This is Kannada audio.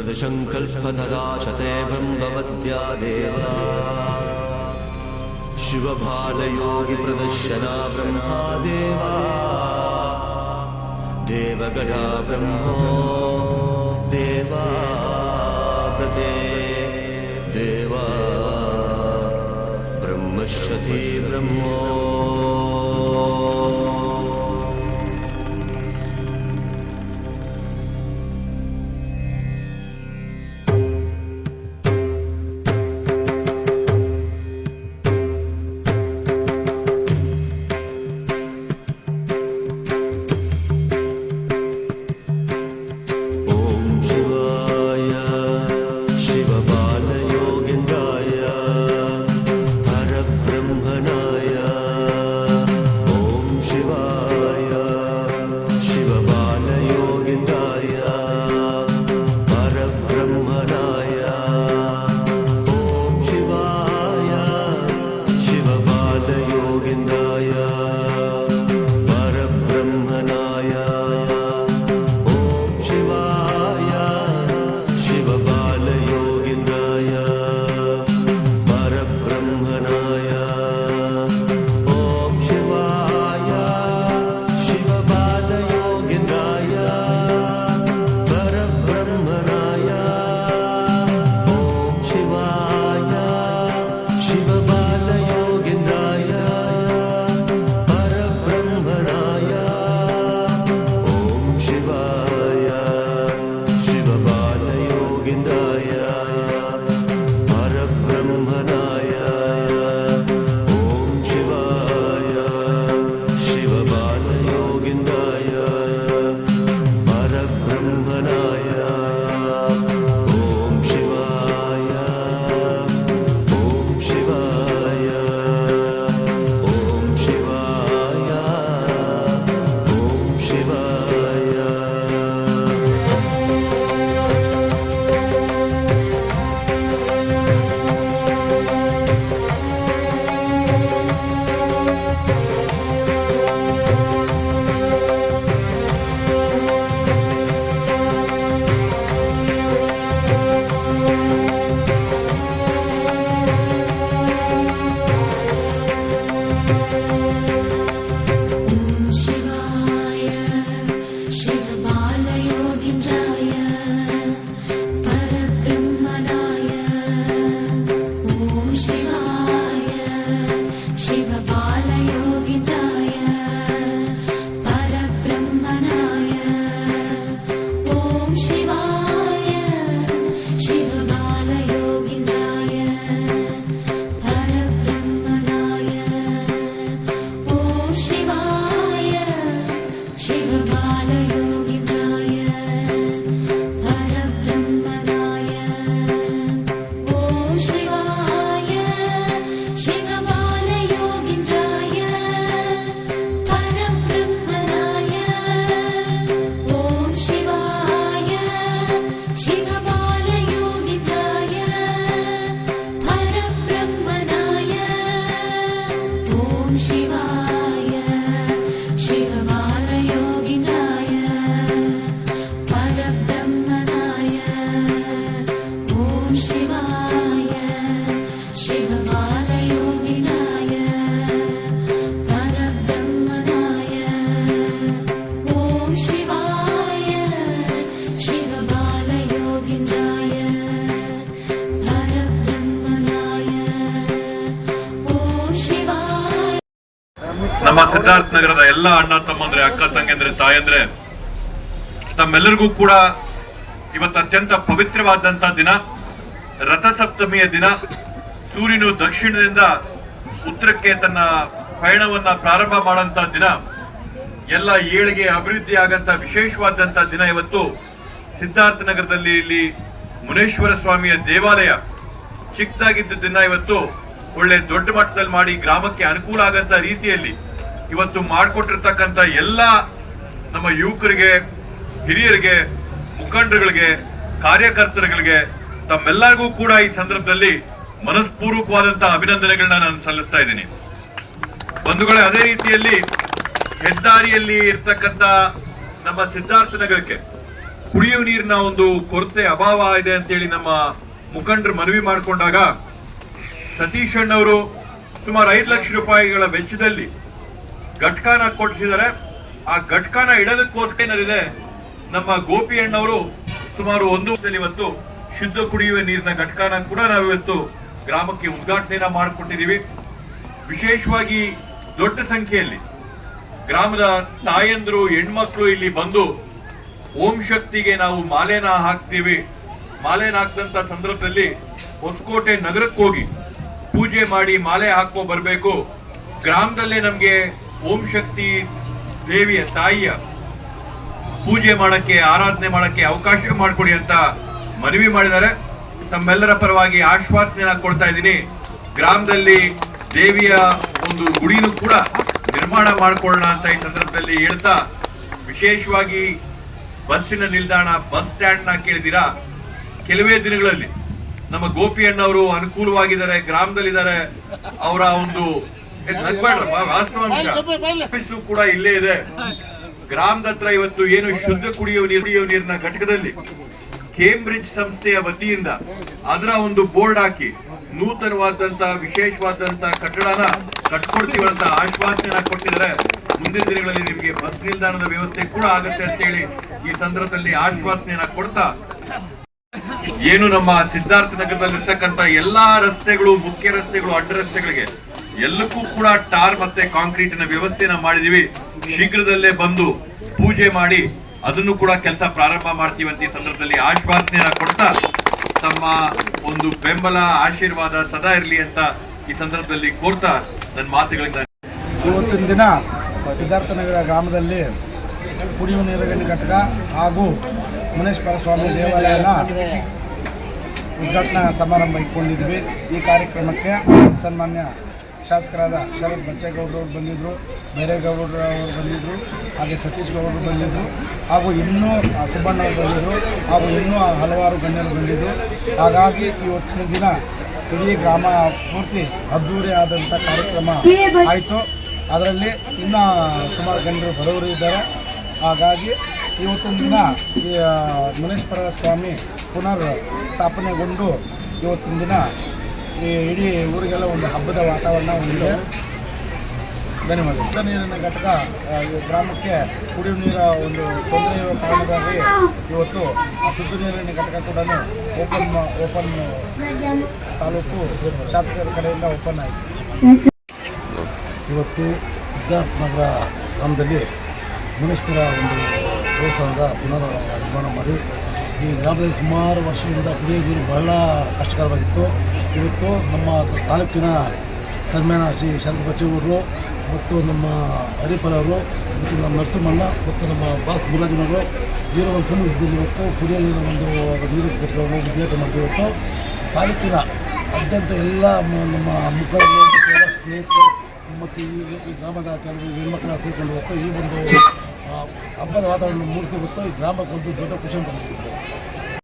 दृढसङ्कल्पतदाशते ब्रह्मवद्या देवा शिवबालयोगिप्रदर्शना ब्रह्मादेवा देवगणा ब्रह्मो देवा प्रते देवा ब्रह्मश्रति ब्रह्मो ನಮ್ಮ ಸಿದ್ಧಾರ್ಥ ನಗರದ ಎಲ್ಲ ಅಣ್ಣ ತಮ್ಮಂದ್ರೆ, ಅಕ್ಕ ತಂಗಿಯಂದ್ರೆ, ತಾಯಂದ್ರೆ, ತಮ್ಮೆಲ್ಲರಿಗೂ ಕೂಡ ಇವತ್ತು ಅತ್ಯಂತ ಪವಿತ್ರವಾದಂತಹ ದಿನ, ರಥಸಪ್ತಮಿಯ ದಿನ. ಸೂರ್ಯನು ದಕ್ಷಿಣದಿಂದ ಉತ್ತರಕ್ಕೆ ತನ್ನ ಪಯಣವನ್ನ ಪ್ರಾರಂಭ ಮಾಡುವಂತಹ ದಿನ, ಎಲ್ಲ ಏಳಿಗೆ ಅಭಿವೃದ್ಧಿ ಆಗಂತ ವಿಶೇಷವಾದಂತಹ ದಿನ ಇವತ್ತು. ಸಿದ್ಧಾರ್ಥ ನಗರದಲ್ಲಿ ಇಲ್ಲಿ ಮುನೇಶ್ವರ ಸ್ವಾಮಿಯ ದೇವಾಲಯ ಚಿಕ್ಕದಾಗಿದ್ದ ದಿನ ಇವತ್ತು ಒಳ್ಳೆ ದೊಡ್ಡ ಮಟ್ಟದಲ್ಲಿ ಮಾಡಿ ಗ್ರಾಮಕ್ಕೆ ಅನುಕೂಲ ಆಗಂತ ರೀತಿಯಲ್ಲಿ ಇವತ್ತು ಮಾಡಿಕೊಟ್ಟಿರ್ತಕ್ಕಂಥ ಎಲ್ಲ ನಮ್ಮ ಯುವಕರಿಗೆ, ಹಿರಿಯರಿಗೆ, ಮುಖಂಡರುಗಳಿಗೆ, ಕಾರ್ಯಕರ್ತರುಗಳಿಗೆ ತಮ್ಮೆಲ್ಲರಿಗೂ ಕೂಡ ಈ ಸಂದರ್ಭದಲ್ಲಿ ಮನಸ್ಪೂರ್ವಕವಾದಂತಹ ಅಭಿನಂದನೆಗಳನ್ನ ನಾನು ಸಲ್ಲಿಸ್ತಾ ಇದ್ದೀನಿ. ಬಂಧುಗಳೇ, ಅದೇ ರೀತಿಯಲ್ಲಿ ಹೆದ್ದಾರಿಯಲ್ಲಿ ಇರ್ತಕ್ಕಂಥ ನಮ್ಮ ಸಿದ್ಧಾರ್ಥ ನಗರಕ್ಕೆ ಕುಡಿಯುವ ನೀರಿನ ಒಂದು ಕೊರತೆ ಅಭಾವ ಇದೆ ಅಂತೇಳಿ ನಮ್ಮ ಮುಖಂಡರು ಮನವಿ ಮಾಡಿಕೊಂಡಾಗ ಸತೀಶ್ ಅಣ್ಣವರು ಸುಮಾರು 5 ಲಕ್ಷ ರೂಪಾಯಿಗಳ ವೆಚ್ಚದಲ್ಲಿ ಘಟಕನ ಕೊಡಿಸಿದ್ದಾರೆ. ಆ ಘಟಕನ ಇಡೋದಕ್ಕೋಸ್ಕರ ಏನಿದೆ ನಮ್ಮ ಗೋಪಿ ಅಣ್ಣವರು ಸುಮಾರು 1 ವರ್ಷದಲ್ಲಿ ಇವತ್ತು ಶುದ್ಧ ಕುಡಿಯುವ ನೀರಿನ ಘಟಕನ ಕೂಡ ನಾವಿವತ್ತು ಗ್ರಾಮಕ್ಕೆ ಉದ್ಘಾಟನೆಯನ್ನ ಮಾಡಿಕೊಟ್ಟಿದ್ದೀವಿ. ವಿಶೇಷವಾಗಿ ದೊಡ್ಡ ಸಂಖ್ಯೆಯಲ್ಲಿ ಗ್ರಾಮದ ತಾಯಂದ್ರು ಹೆಣ್ಮಕ್ಳು ಇಲ್ಲಿ ಬಂದು ಓಂ ಶಕ್ತಿಗೆ ನಾವು ಮಾಲೆನ ಹಾಕ್ತೀವಿ. ಮಾಲೆನ ಹಾಕಿದಂತ ಸಂದರ್ಭದಲ್ಲಿ ಹೊಸಕೋಟೆ ನಗರಕ್ಕೆ ಹೋಗಿ ಪೂಜೆ ಮಾಡಿ ಮಾಲೆ ಹಾಕೋ ಬರಬೇಕು. ಗ್ರಾಮದಲ್ಲೇ ನಮ್ಗೆ ಓಂ ಶಕ್ತಿ ದೇವಿಯ ತಾಯಿಯ ಪೂಜೆ ಮಾಡಕ್ಕೆ ಆರಾಧನೆ ಮಾಡಕ್ಕೆ ಅವಕಾಶ ಮಾಡಿಕೊಡಿ ಅಂತ ಮನವಿ ಮಾಡಿದ್ದಾರೆ. ತಮ್ಮೆಲ್ಲರ ಪರವಾಗಿ ಆಶ್ವಾಸನೆಯನ್ನ ಕೊಡ್ತಾ ಇದ್ದೀನಿ. ಗ್ರಾಮದಲ್ಲಿ ದೇವಿಯ ಒಂದು ಗುಡಿನೂ ಕೂಡ ನಿರ್ಮಾಣ ಮಾಡಿಕೊಳ್ಳೋಣ ಅಂತ ಈ ಸಂದರ್ಭದಲ್ಲಿ ಹೇಳ್ತಾ, ವಿಶೇಷವಾಗಿ ಬಸ್ಸಿನ ನಿಲ್ದಾಣ ಬಸ್ ಸ್ಟ್ಯಾಂಡ್ ನ ಕೇಳಿದಿರಾ, ಕೆಲವೇ ದಿನಗಳಲ್ಲಿ ನಮ್ಮ ಗೋಪಿ ಅಣ್ಣವರು ಅನುಕೂಲವಾಗಿದ್ದಾರೆ, ಗ್ರಾಮದಲ್ಲಿದ್ದಾರೆ. ಅವರ ಒಂದು ಆಫೀಸು ಕೂಡ ಇಲ್ಲೇ ಇದೆ. ಗ್ರಾಮದ ಹತ್ರ ಇವತ್ತು ಏನು ಶುದ್ಧ ಕುಡಿಯುವ ನೀರಿನ ಘಟಕದಲ್ಲಿ ಕೇಂಬ್ರಿಡ್ಜ್ ಸಂಸ್ಥೆಯ ವತಿಯಿಂದ ಅದರ ಒಂದು ಬೋರ್ಡ್ ಹಾಕಿ ನೂತನವಾದಂತ ವಿಶೇಷವಾದಂತ ಕಟ್ಟಡನ ಕಟ್ಕೊಡ್ತೀವಂತ ಆಶ್ವಾಸನೆ ಕೊಟ್ಟಿದ್ದಾರೆ. ಮುಂದಿನ ದಿನಗಳಲ್ಲಿ ನಿಮಗೆ ಬಸ್ ನಿಲ್ದಾಣದ ವ್ಯವಸ್ಥೆ ಕೂಡ ಆಗುತ್ತೆ ಅಂತೇಳಿ ಈ ಸಂದರ್ಭದಲ್ಲಿ ಆಶ್ವಾಸನೆಯನ್ನ ಕೊಡ್ತಾ, ಏನು ನಮ್ಮ ಸಿದ್ಧಾರ್ಥ ನಗರದಲ್ಲಿರ್ತಕ್ಕಂಥ ಎಲ್ಲಾ ರಸ್ತೆಗಳು, ಮುಖ್ಯ ರಸ್ತೆಗಳು, ಅಡ್ಡ ರಸ್ತೆಗಳಿಗೆ ಎಲ್ಲಕ್ಕೂ ಕೂಡ ಟಾರ್ ಮತ್ತೆ ಕಾಂಕ್ರೀಟಿನ ವ್ಯವಸ್ಥೆನ ಮಾಡಿದೀವಿ. ಶೀಘ್ರದಲ್ಲೇ ಬಂದು ಪೂಜೆ ಮಾಡಿ ಅದನ್ನು ಕೂಡ ಕೆಲಸ ಪ್ರಾರಂಭ ಮಾಡ್ತೀವಿ ಅಂತ ಈ ಸಂದರ್ಭದಲ್ಲಿ ಆಶ್ವಾಸನೆಯನ್ನ ಕೊಡ್ತಾ, ತಮ್ಮ ಒಂದು ಬೆಂಬಲ ಆಶೀರ್ವಾದ ಸದಾ ಇರಲಿ ಅಂತ ಈ ಸಂದರ್ಭದಲ್ಲಿ ಕೋರ್ತಾ ನನ್ನ ಮಾತುಗಳಿಂದ ಇವತ್ತಿನ ದಿನ ಸಿದ್ಧಾರ್ಥನಗರ ಗ್ರಾಮದಲ್ಲಿ ಕುಡಿಯುವ ನೀರಿನ ಘಟಕ ಹಾಗೂ ಮುನೇಶ್ವರ ಸ್ವಾಮಿ ದೇವಾಲಯನ ಉದ್ಘಾಟನಾ ಸಮಾರಂಭ ಇಟ್ಕೊಂಡಿದ್ವಿ. ಈ ಕಾರ್ಯಕ್ರಮಕ್ಕೆ ಸನ್ಮಾನ್ಯ ಶಾಸಕರಾದ ಶರತ್ ಬಚ್ಚೇಗೌಡರವರು ಬಂದಿದ್ದರು, ಬೈರೇಗೌಡರು ಅವರು ಬಂದಿದ್ದರು, ಹಾಗೆ ಸತೀಶ್ ಗೌಡರು ಬಂದಿದ್ದರು, ಹಾಗೂ ಇನ್ನೂ ಸುಬ್ಬಣ್ಣ ಅವರು ಬಂದಿದ್ದರು, ಹಾಗೂ ಇನ್ನೂ ಹಲವಾರು ಗಣ್ಯರು ಬಂದಿದ್ದರು. ಹಾಗಾಗಿ ಇವತ್ತಿನ ದಿನ ಇಡೀ ಗ್ರಾಮ ಪೂರ್ತಿ ಅದ್ದೂರಿ ಆದಂಥ ಕಾರ್ಯಕ್ರಮ ಆಯಿತು. ಅದರಲ್ಲಿ ಇನ್ನೂ ಸುಮಾರು ಗಣ್ಯರು ಬಡವರು ಇದ್ದಾರೆ. ಹಾಗಾಗಿ ಇವತ್ತಿನ ದಿನ ಈ ಮುನೇಶ್ವರ ಸ್ವಾಮಿ ಪುನರ್ ಸ್ಥಾಪನೆಗೊಂಡು ಇವತ್ತಿನ ದಿನ ಈ ಇಡೀ ಊರಿಗೆಲ್ಲ ಒಂದು ಹಬ್ಬದ ವಾತಾವರಣ ಹೊಂದಿದೆ. ಧನ್ಯವಾದ. ಶುದ್ಧ ನೀರಿನ ಘಟಕ ಗ್ರಾಮಕ್ಕೆ ಕುಡಿಯುವ ನೀರ ಒಂದು ತೊಂದರೆ ಇರುವ ಕಾರಣಕ್ಕಾಗಿ ಇವತ್ತು ಆ ಶುದ್ಧ ನೀರಿನ ಘಟಕ ಕೂಡ ಓಪನ್ ತಾಲೂಕು ಶಾಸಕರ ಕಡೆಯಿಂದ ಓಪನ್ ಆಯಿತು. ಇವತ್ತು ಸಿದ್ಧಾರ್ಥ ನಗರ ಗ್ರಾಮದಲ್ಲಿ ಮುನೇಶ್ವರ ಒಂದು ದೇವಸ್ಥಾನದ ಪುನರ್ ನಿರ್ಮಾಣ ಮಾಡಿ ಈ ಗ್ರಾಮದಲ್ಲಿ ಸುಮಾರು ವರ್ಷದಿಂದ ಕುಡಿಯುವ ನೀರು ಬಹಳ ಕಷ್ಟಕರವಾಗಿತ್ತು. ಇವತ್ತು ನಮ್ಮ ತಾಲೂಕಿನ ಸನ್ಮಾನ ಶ್ರೀ ಶರತ್ ಬಚ್ಚೇಗೌಡರು ಮತ್ತು ನಮ್ಮ ಹರಿಫಲ ಅವರು ಮತ್ತು ನಮ್ಮ ನರಸಿಂಹಣ್ಣ ಮತ್ತು ನಮ್ಮ ಬಾಸ್ ಮುರಾಜಿನವರು ಇವರ ಒಂದು ಸನ್ನಿಧಿಯಲ್ಲಿ ಇವತ್ತು ಕುಡಿಯುವ ನೀರಿನ ಒಂದು ನೀರು ಘಟಕವನ್ನು ಉದ್ಘಾಟನೆ ಮಾಡಿದೆ. ಇವತ್ತು ತಾಲೂಕಿನ ಅತ್ಯಂತ ಎಲ್ಲ ನಮ್ಮ ಮುಖಂಡರು ಸ್ನೇಹಿತರು ಮತ್ತು ಈ ಗ್ರಾಮದ ಕೆಲವು ಹೆಣ್ಮಕ್ಳನ್ನ ಸೇರಿಕೊಂಡು ಇವತ್ತು ಈ ಒಂದು ಹಬ್ಬದ ವಾತಾವರಣ ಮೂಡಿಸಿ ಇವತ್ತು ಈ ಗ್ರಾಮಕ್ಕೆ ಒಂದು ದೊಡ್ಡ ಖುಷಿ ಅಂತ